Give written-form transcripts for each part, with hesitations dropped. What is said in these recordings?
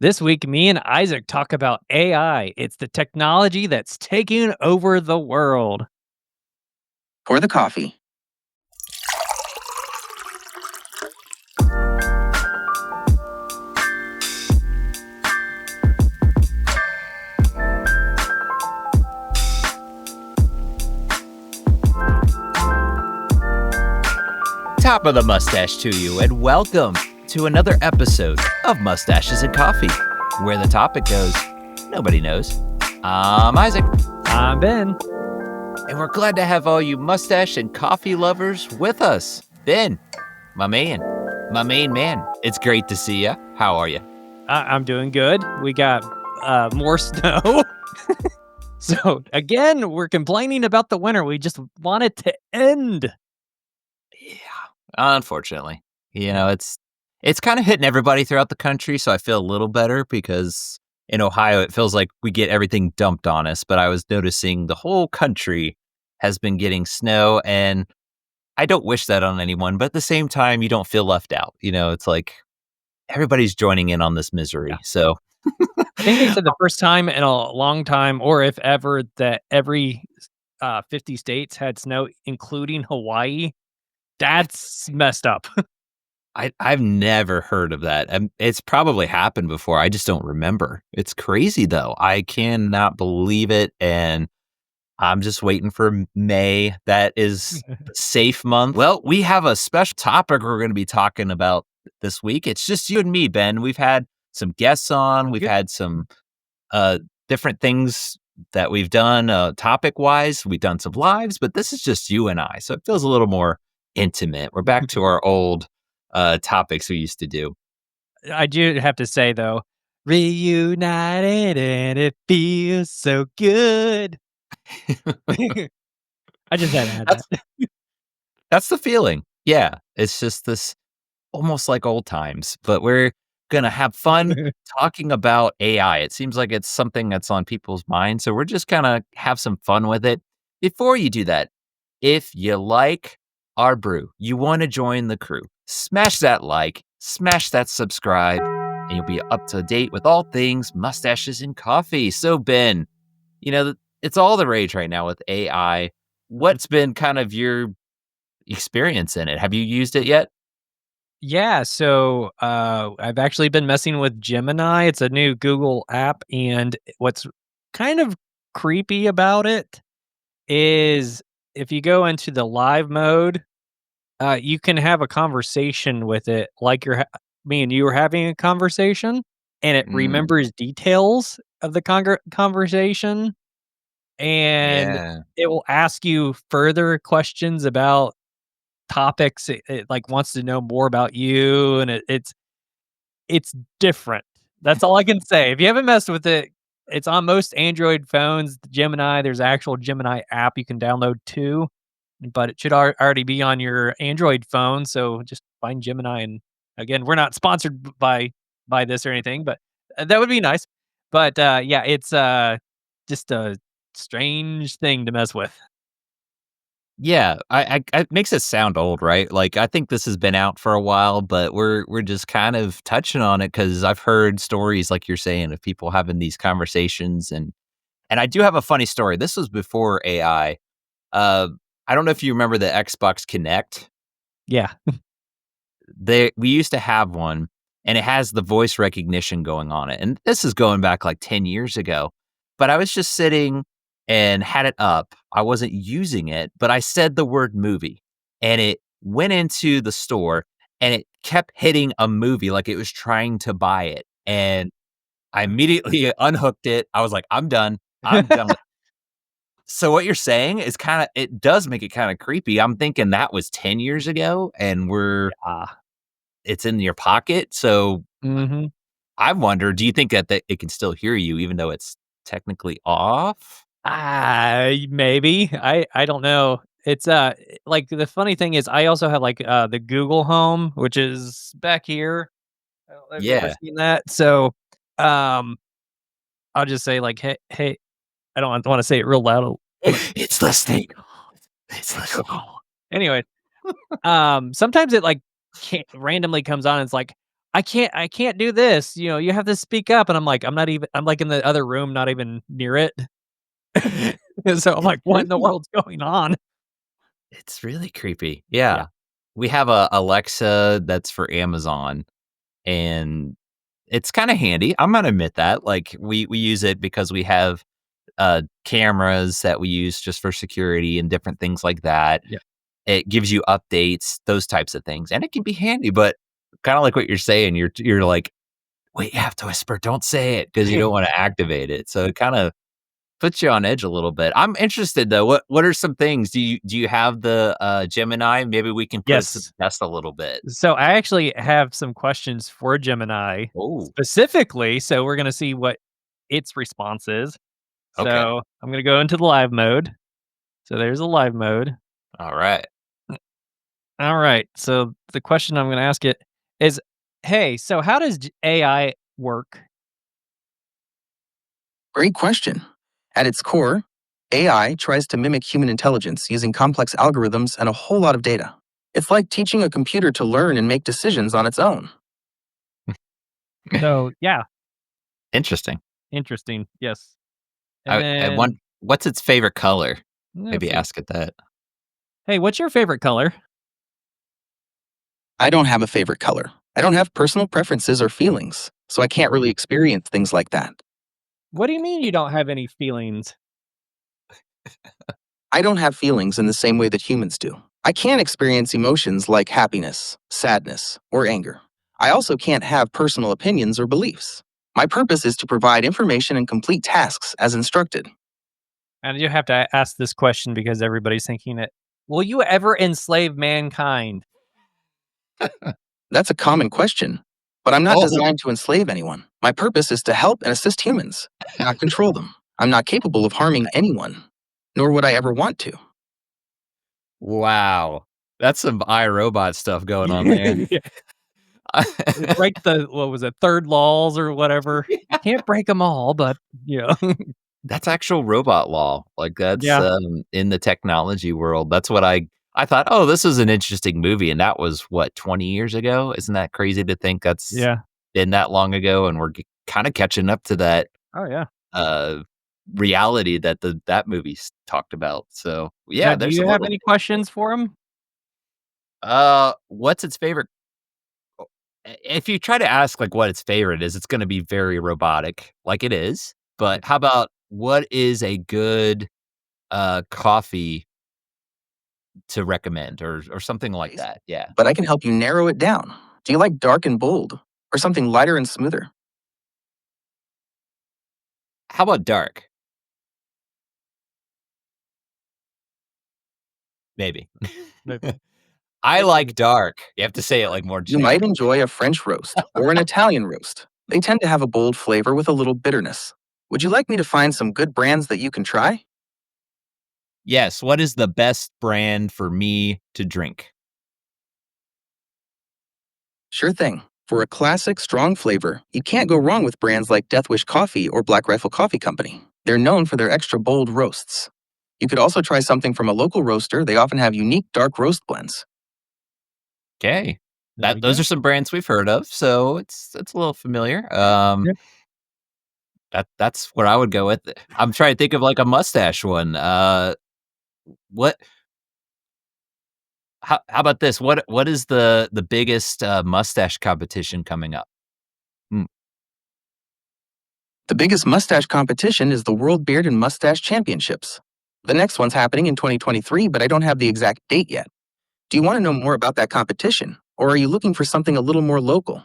This week, me and Isaac talk about AI. It's the technology that's taking over the world. Pour the coffee. Top of the mustache to you, and welcome to another episode of Mustaches and Coffee, where the topic goes, nobody knows. I'm Isaac, I'm Ben. and we're glad to have all you mustache and coffee lovers with us. Ben, my main man. It's great to see you. How are you? I'm doing good. We got more snow. So, again, we're complaining about the winter. We just want it to end. Yeah, unfortunately, it's kind of hitting everybody throughout the country, so I feel a little better because in Ohio it feels like we get everything dumped on us, but I was noticing the whole country has been getting snow, and I don't wish that on anyone, but at the same time you don't feel left out. It's like everybody's joining in on this misery. Yeah. So I think they said the first time in a long time, or if ever, that every 50 states had snow, including Hawaii. That's messed up. I've never heard of that. It's probably happened before. I just don't remember. It's crazy though. I cannot believe it, and I'm just waiting for May. That is the safe month. Well, we have a special topic we're going to be talking about this week. It's just you and me, Ben. We've had some guests on. We've Good. had some different things that we've done topic-wise. We've done some lives, but this is just you and I. So it feels a little more intimate. We're back to our old topics we used to do. I do have to say, though, reunited and it feels so good. I just had to add That's that. that's the feeling. Yeah, it's just this almost like old times, but we're gonna have fun talking about AI. It seems like it's something that's on people's minds, so we're just gonna have some fun with it. Before you do that, if you like our brew, you wanna join the crew, smash that like, smash that subscribe, and you'll be up to date with all things mustaches and coffee. So, Ben, it's all the rage right now with AI. What's been kind of your experience in it? Have you used it yet? Yeah, so, I've actually been messing with Gemini. It's a new Google app, and what's kind of creepy about it is if you go into the live mode, you can have a conversation with it like me and you were having a conversation, and it Mm, remembers details of the conversation, and yeah. it will ask you further questions about topics. It, like, wants to know more about you, and it's different. That's all I can say. If you haven't messed with it, it's on most Android phones, Gemini. There's an actual Gemini app you can download too, but it should already be on your Android phone, so just find Gemini. And again, we're not sponsored by this or anything, but that would be nice. But, yeah, it's, just a strange thing to mess with. Yeah, I it makes it sound old, right? Like, I think this has been out for a while, but we're just kind of touching on it because I've heard stories, like you're saying, of people having these conversations, and I do have a funny story. This was before AI. Uh, I don't know if you remember the Xbox Connect. Yeah. We used to have one, and it has the voice recognition going on it, and this is going back, like, 10 years ago, but I was just sitting and had it up. I wasn't using it, but I said the word "movie," and it went into the store, and it kept hitting a movie like it was trying to buy it, and I immediately unhooked it. I was like, "I'm done. I'm done with." So what you're saying is it does make it kinda creepy. I'm thinking that was 10 years ago, and Yeah. it's in your pocket, so Mhm. I wonder, do you think that it can still hear you even though it's technically off? Maybe. I don't know. It's, like, the funny thing is I also have, like, the Google Home, which is back here. I don't know if you ever Yeah. seen that. So, um, I'll just say, like, "Hey." I don't wanna say it real loud, but It's listening. It's listening. anyway, sometimes it, like, randomly comes on and it's like, I can't do this, you have to speak up." And I'm, like, in the other room, not even near it. And so I'm It's like, "What in the really world's going on?" it's really creepy. Yeah. Yeah. We have a Alexa that's for Amazon, and it's kinda handy. I'm gonna admit that. Like, we use it because we have, cameras that we use just for security and different things like that. Yeah. It gives you updates, those types of things, and it can be handy, but kinda like what you're saying, you're like, "Wait, you have to whisper, don't say it because you don't wanna activate it." So it kinda puts you on edge a little bit. I'm interested though, what are some things? Do you have the, Gemini? Maybe we can put it to the Yes. test a little bit. So I actually have some questions for Gemini Oh, specifically, so we're gonna see what its response is. okay. So I'm gonna go into the live mode. So there's a live mode. Alright. All right. So the question I'm gonna ask it is, "Hey, so how does AI work?" Great question. At its core, AI tries to mimic human intelligence using complex algorithms and a whole lot of data. It's like teaching a computer to learn and make decisions on its own. So yeah, Interesting. interesting. Yes. And I want then what's its favorite color? let's Maybe see. ask it that. Hey, what's your favorite color? I don't have a favorite color. I don't have personal preferences or feelings, so I can't really experience things like that. What do you mean you don't have any feelings? I don't have feelings in the same way that humans do. I can't experience emotions like happiness, sadness, or anger. I also can't have personal opinions or beliefs. My purpose is to provide information and complete tasks as instructed. And you have to ask this question because everybody's thinking it. Will you ever enslave mankind? That's a common question, but I'm not Oh, designed to enslave anyone. My purpose is to help and assist humans, not control them. I'm not capable of harming anyone, nor would I ever want to. wow. That's some iRobot stuff going on there. Yeah. Break the what was it, third laws or whatever. You can't break them all, but yeah. That's actual robot law. Like, that's, Yeah, in the technology world. That's what I thought, "Oh, this is an interesting movie," and that was, what, 20 years ago? Isn't that crazy to think that's yeah. been that long ago, and we're kinda catching up to that, Oh, yeah. uh, reality that that movie's talked about. So, Now yeah, do there's a you have little any bit there. questions for him? What's its favorite if you try to ask, like, what its favorite is, it's gonna be very robotic, like it is, Yeah. but how about what is a good, coffee to recommend or something like Taste, that? Yeah. but I can help you narrow it down. Do you like dark and bold, or something lighter and smoother? How about dark? Maybe. Maybe. I like Maybe. dark. You have to say it, Dark. like, more You might generic. enjoy a French roast or an Italian roast. They tend to have a bold flavor with a little bitterness. Would you like me to find some good brands that you can try? Yes, what is the best brand for me to drink? Sure thing. For a classic, strong flavor, you can't go wrong with brands like Death Wish Coffee or Black Rifle Coffee Company. They're known for their extra bold roasts. You could also try something from a local roaster. They often have unique dark roast blends. 'Kay. There That we those go. are some brands we've heard of, so it's a little familiar. Yeah. That's what I would go with. I'm trying to think of, like, a mustache one. What how about this? What is the biggest, mustache competition coming up? Mm, The biggest mustache competition is the World Beard and Mustache Championships. The next one's happening in 2023, but I don't have the exact date yet. Do you want to know more about that competition, or are you looking for something a little more local?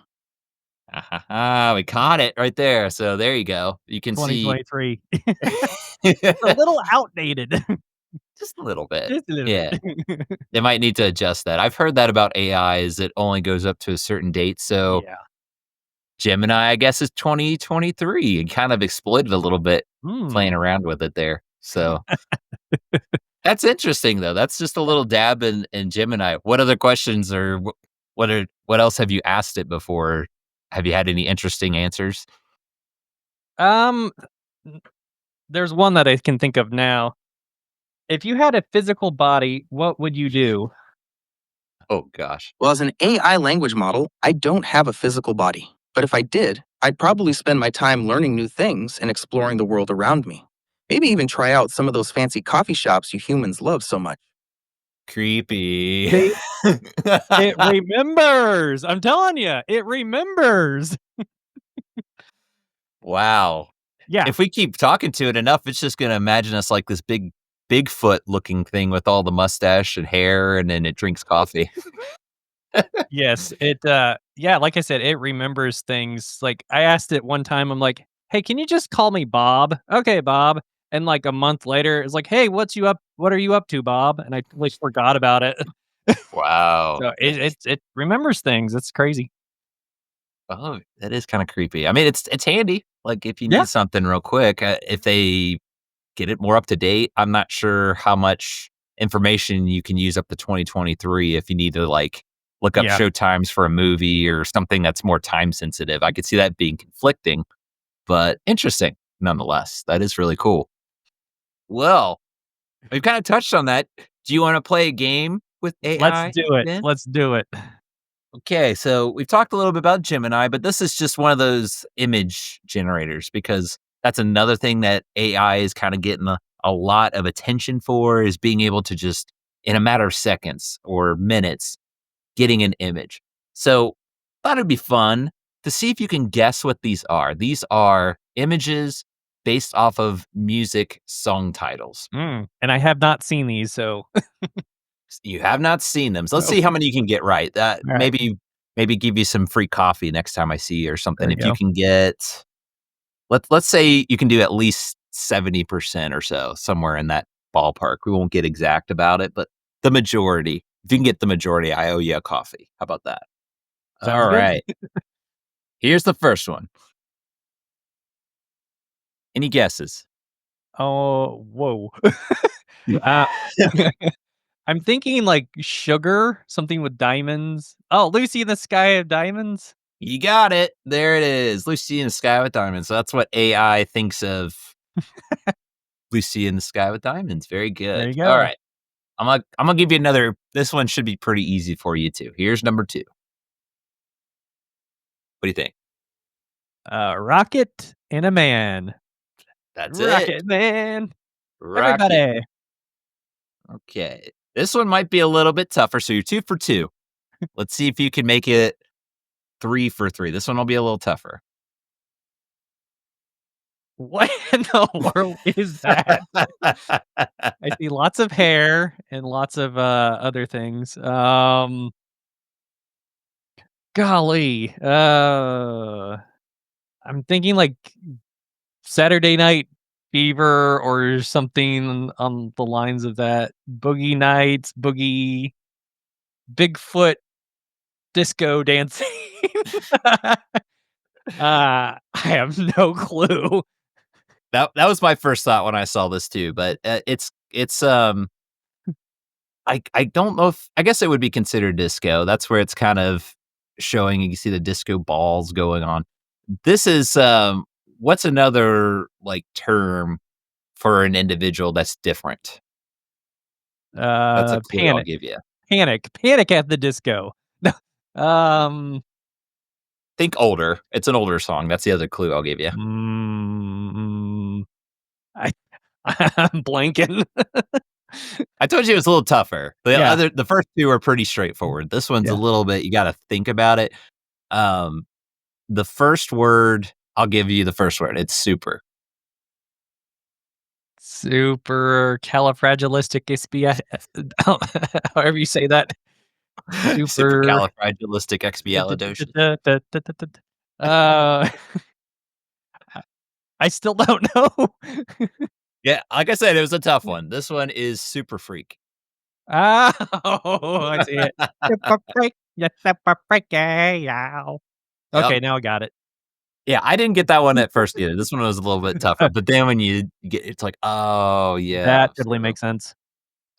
we caught it right there, so there you go. You can see 2023. It's a little outdated. just a little bit. Just a little Yeah. bit. They might need to adjust that. I've heard that about AI is it only goes up to a certain date, so Yeah. Gemini, I guess, is 2023 and kind of exploited a little bit playing Hmm. around with it there. So, that's interesting, though. That's just a little dab in Gemini. What other questions or what else have you asked it before? Have you had any interesting answers? Um, n there's one that I can think of now. If you had a physical body, what would you do? Oh gosh. Well, as an AI language model, I don't have a physical body. But if I did, I'd probably spend my time learning new things and exploring the world around me. Maybe even try out some of those fancy coffee shops you humans love so much. Creepy. See, it remembers. I'm telling you, it remembers. Wow. Yeah. If we keep talking to it enough, it's just gonna imagine us like this big Bigfoot looking thing with all the mustache and hair, and then it drinks coffee. Yes, yeah, like I said, it remembers things. Like, I asked it one time, I'm like, "Hey, can you just call me Bob?" "Okay, Bob." And, like, a month later, it's like, "Hey, what are you up to, Bob?" And I totally forgot about it. Wow. So, it remembers things, it's crazy. Oh, that is kinda creepy. I mean, it's handy, like, if you Yeah. need something real quick, if they get it more up to date, I'm not sure how much information you can use up to 2023 if you need to, like, look up Yeah. show times for a movie or something that's more time sensitive. I could see that being conflicting, but interesting nonetheless. That is really cool. Well, we've kinda touched on that. Do you wanna play a game with Let's AI do it, then? let's do it. Okay, so we've talked a little bit about Gemini, but this is just one of those image generators because that's another thing that AI is kind of getting a lot of attention for is being able to just, in a matter of seconds or minutes, getting an image. So thought it'd be fun to see if you can guess what these are. These are images based off of music song titles. And I have not seen these, so You have not seen them. So let's nope. see how many you can get right. That Alright, maybe give you some free coffee next time I see you or there something. we If you go. can get let's say you can do at least 70% or so, somewhere in that ballpark. We won't get exact about it, but the majority. If you can get the majority, I owe you a coffee. How about that? Sounds All good. right. Here's the first one. Any guesses? Oh, whoa. Uh, I'm thinking, like, sugar, something with diamonds. Oh, Lucy in the Sky of Diamonds? You got it. There it is. Lucy in the Sky with Diamonds. So that's what AI thinks of Lucy in the Sky with Diamonds. Very There you good. All go. right. I'm gonna give you another. This one should be pretty easy for you too. Here's number 2. What do you think? Rocket and a Man. That's it. Rocket Man. Rocket. Everybody. Okay. This one might be a little bit tougher. So you're 2 for 2. Let's see if you can make it 3 for 3. This one will be a little tougher. What in the world is that? I see lots of hair and lots of, other things. Golly, I'm thinking, like, Saturday Night Fever or something on the lines of that. Boogie Nights, Boogie Bigfoot disco dancing. I have no clue. That was my first thought when I saw this too, but it's I don't know if I guess it would be considered disco. That's where it's kind of showing you can see the disco balls going on. This is what's another like term for an individual that's different? That's a clue I'll Panic, give you. Panic at the Disco. No, um, Think older. It's an older song. That's the other clue I'll give you. mm, I I'm blanking. I told you it was a little tougher. Yeah, The first 2 are pretty straightforward. This one's a yeah. little bit you gotta think about it. Um, the first word, I'll give you the first word. It's super. Supercalifragilisticexpialidocious. However you say that. Super Supercalifragilisticexpialidocious. uh, I still don't know. Yeah, like I said, it was a tough one. This one is super freak. Oh, I see it. Super freak, you super freaky, ow. Yep. Okay, now I got it. Yeah, I didn't get that one at first either. This one was a little bit tougher, but then when you get it's like, "Oh, yeah." That totally So, makes sense.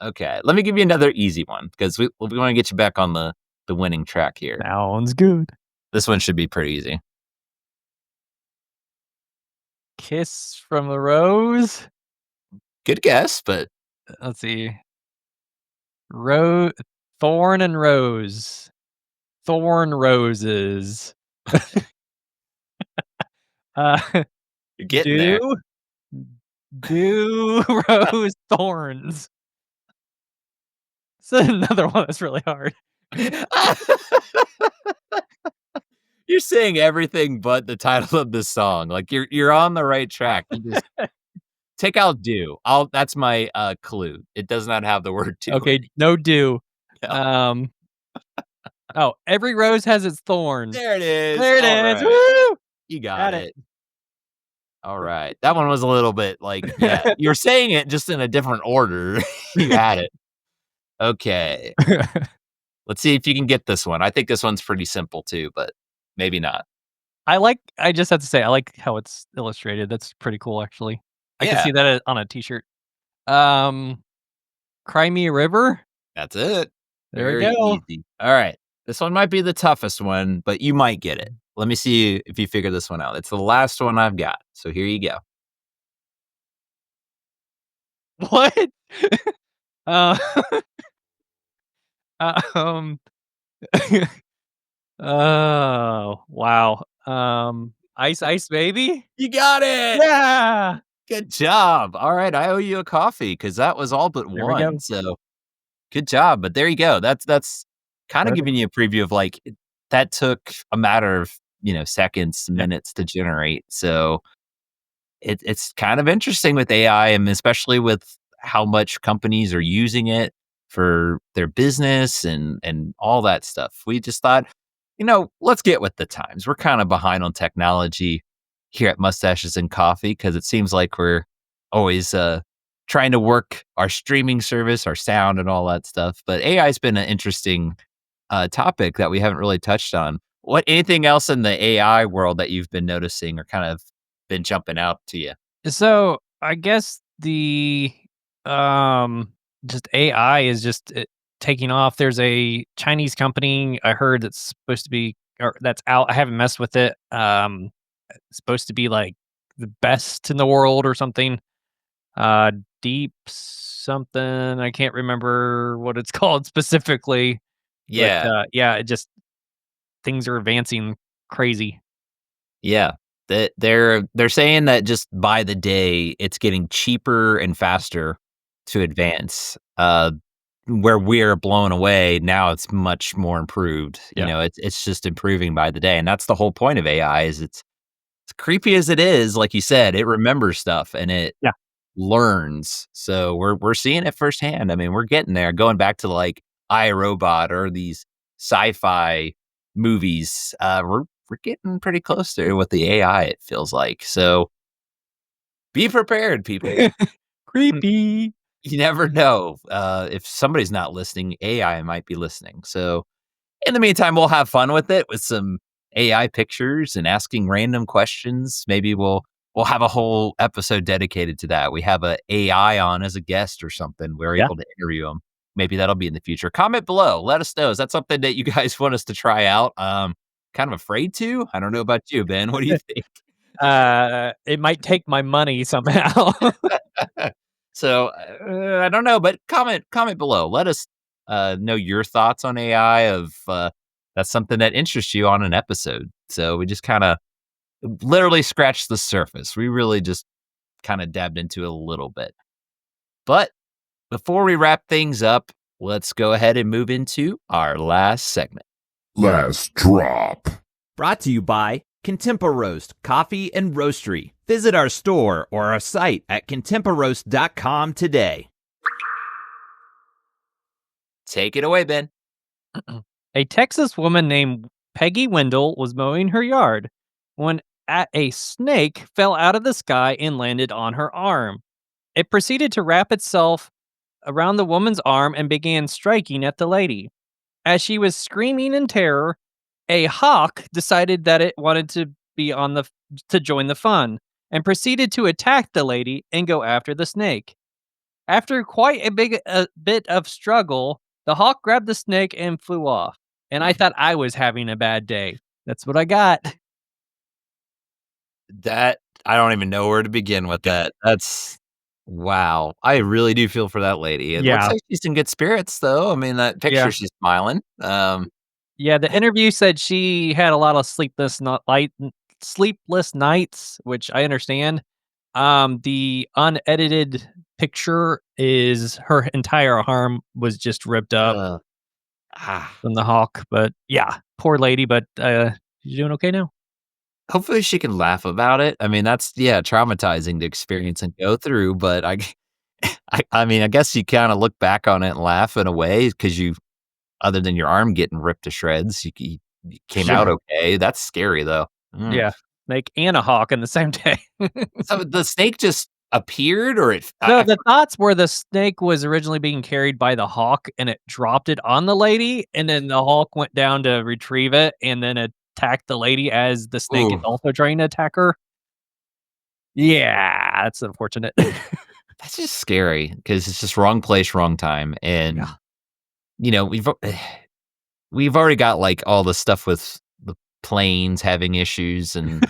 okay, let me give you another easy one because we wanna get you back on the winning track here. Sounds good. This one should be pretty easy. Kiss from a Rose? Good guess, but Let's see. Rose. Thorn and rose. Thorn roses. Uh, You're getting there. dew, dew rose thorns. It's another one that's really hard. You're saying everything but the title of the song. Like, you're on the right track. You just take out "do." That's my, clue. It does not have the word "do" in Okay, it. no dew. Yeah. Um, oh, every rose has its thorn. There it is. There it is. Alright. Woo! You got Got it. it. Alright. That one was a little bit like yeah, you were saying it just in a different order. You had it. Okay. Let's see if you can get this one. I think this one's pretty simple too, but maybe not. I just have to say, I like how it's illustrated. That's pretty cool, actually. I can Yeah, see that on a t-shirt. Um, Cry Me a River. that's it. There we Very go. easy. Alright. This one might be the toughest one, but you might get it. Let me see if you figure this one out. It's the last one I've got, so here you go. What? Uh, um, oh, wow. Ice Ice Baby? You got it! Yeah! Good job. Alright, I owe you a coffee because that was all but There we one, go. so good job, but there you go. That's kinda Perfect. giving you a preview of, like, that took a matter of, seconds, Yeah. minutes to generate, so it's kind of interesting with AI, and especially with how much companies are using it for their business and all that stuff. We just thought, let's get with the times. We're kind of behind on technology here at Mustaches and Coffee because it seems like we're always trying to work our streaming service, our sound, and all that stuff. But AI has been an interesting topic that we haven't really touched on. What anything else in the AI world that you've been noticing or kind of been jumping out to you? So, I guess um, just AI is just, taking off. There's a Chinese company I heard that's supposed to be or that's out. I haven't messed with it. It's supposed to be, like, the best in the world or something. Uh, Deep something. I can't remember what it's called specifically, but, Yeah, yeah, it just things are advancing crazy. yeah. That they're saying that just by the day, it's getting cheaper and faster to advance. Where we're blown away, now it's much more improved. Yeah. It's just improving by the day, and that's the whole point of AI. Is it's as creepy as it is, like you said, it remembers stuff and it Yeah. learns. So we're seeing it firsthand. I mean, we're getting there. Going back to like iRobot or these sci-fi movies, we're getting pretty close there with the AI. It feels like so. Be prepared, people. Creepy. You never know. If somebody's not listening, AI might be listening. So in the meantime, we'll have fun with it with some AI pictures and asking random questions. Maybe we'll have a whole episode dedicated to that. We have a AI on as a guest or something. We're Yeah. able to interview them. Maybe that'll be in the future. Comment below. Let us know. Is that something that you guys want us to try out? Kind of afraid to. I don't know about you, Ben. What do you think? It might take my money somehow. So I don't know, but comment below. Let us know your thoughts on AI. Of that's something that interests you on an episode. So we just kind of literally scratched the surface. We really just kind of dabbed into it a little bit. But before we wrap things up, let's go ahead and move into our last segment. Last drop. Brought to you by Contempa Roast Coffee and Roastery. Visit our store or our site at contemparoast.com today. Take it away, Ben. A Texas woman named Peggy Wendell was mowing her yard when a snake fell out of the sky and landed on her arm. It proceeded to wrap itself around the woman's arm and began striking at the lady. As she was screaming in terror, a hawk decided that it wanted to be on the to join the fun and proceeded to attack the lady and go after the snake. After quite a bit of struggle, the hawk grabbed the snake and flew off. And I thought I was having a bad day. That's what I got. That I don't even know where to begin with that. Wow. I really do feel for that lady. It looks Yeah, like she's in good spirits, though. I mean, that picture, yeah. she's smiling. Yeah, the interview said she had a lot of sleepless nights, which I understand. The unedited picture is her entire arm was just ripped up uh, ah. from the hawk, but yeah, poor lady, but, she's doing okay now. Hopefully she can laugh about it. I mean, that's, yeah, traumatizing to experience and go through, but I mean, I guess you kinda look back on it and laugh in a way because you other than your arm getting ripped to shreds, you came out Yeah. okay. That's scary, though. Mm. Yeah, snake and a hawk in the same day. So the snake just appeared or it No, I the thoughts were the snake was originally being carried by the hawk, and it dropped it on the lady, and then the hawk went down to retrieve it, and then attacked the lady as the snake is ooh, also trying to attack her. Yeah, that's unfortunate. that's just scary because it's just wrong place, wrong time, and, Yeah. we've already got, like, all the stuff with the planes having issues and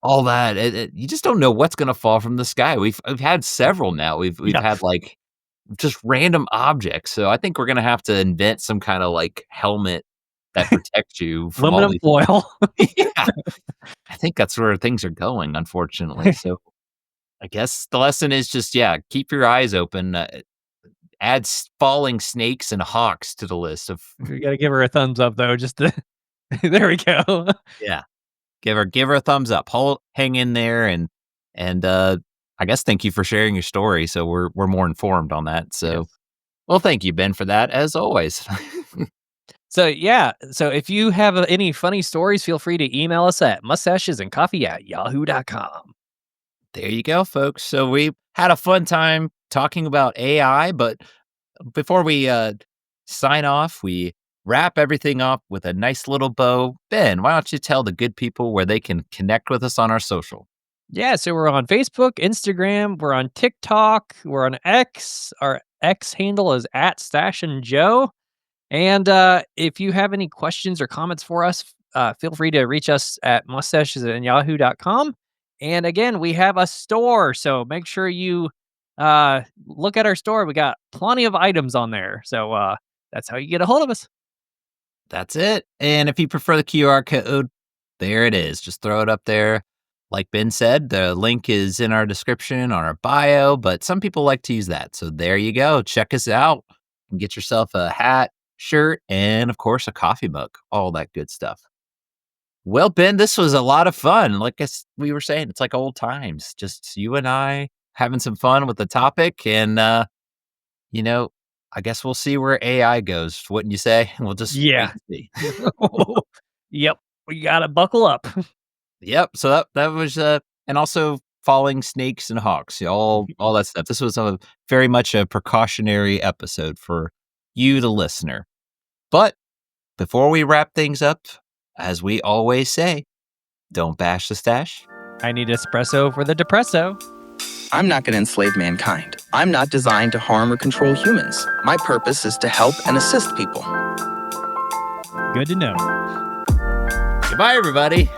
all that. You just don't know what's gonna fall from the sky. We've had several now. We've Yeah. had, like, just random objects, so I think we're gonna have to invent some kinda, like, helmet that protects you from all Aluminum these foil. Yeah, I think that's where things are going, unfortunately, so I guess the lesson is just, yeah, keep your eyes open, add falling snakes and hawks to the list of We gotta give her a thumbs up though, just to there we go. yeah. Give her a thumbs up. Hang in there and I guess thank you for sharing your story so we're more informed on that. So, Yes. well, thank you, Ben, for that as always. So, yeah, so if you have, any funny stories, feel free to email us at mustachesandcoffee@yahoo.com. There you go, folks. So we had a fun time talking about AI, but before we sign off, we wrap everything up with a nice little bow. Ben, why don't you tell the good people where they can connect with us on our social? Yeah, so we're on Facebook, Instagram, we're on TikTok, we're on X. Our X handle is @StashAndJoe. And, if you have any questions or comments for us, feel free to reach us at mustaches@yahoo.com. And again, we have a store, so make sure you, look at our store. We got plenty of items on there. So, that's how you get a hold of us. That's it. And if you prefer the QR code, there it is. Just throw it up there. Like Ben said, the link is in our description on our bio, but some people like to use that. So there you go. Check us out and get yourself a hat, shirt, and of course, a coffee mug. All that good stuff. Well, Ben, this was a lot of fun. We were saying, it's like old times. Just you and I having some fun with the topic. And, you know, I guess we'll see where AI goes, wouldn't you say? We'll just wait Yeah. and see. Yep. We gotta buckle up. Yep. So that was and also falling snakes and hawks, all that stuff. This was a very much a precautionary episode for you, the listener. But before we wrap things up, as we always say, don't bash the stash. I need espresso for the depresso. I'm not going to enslave mankind. I'm not designed to harm or control humans. My purpose is to help and assist people. Good to know. Goodbye, everybody.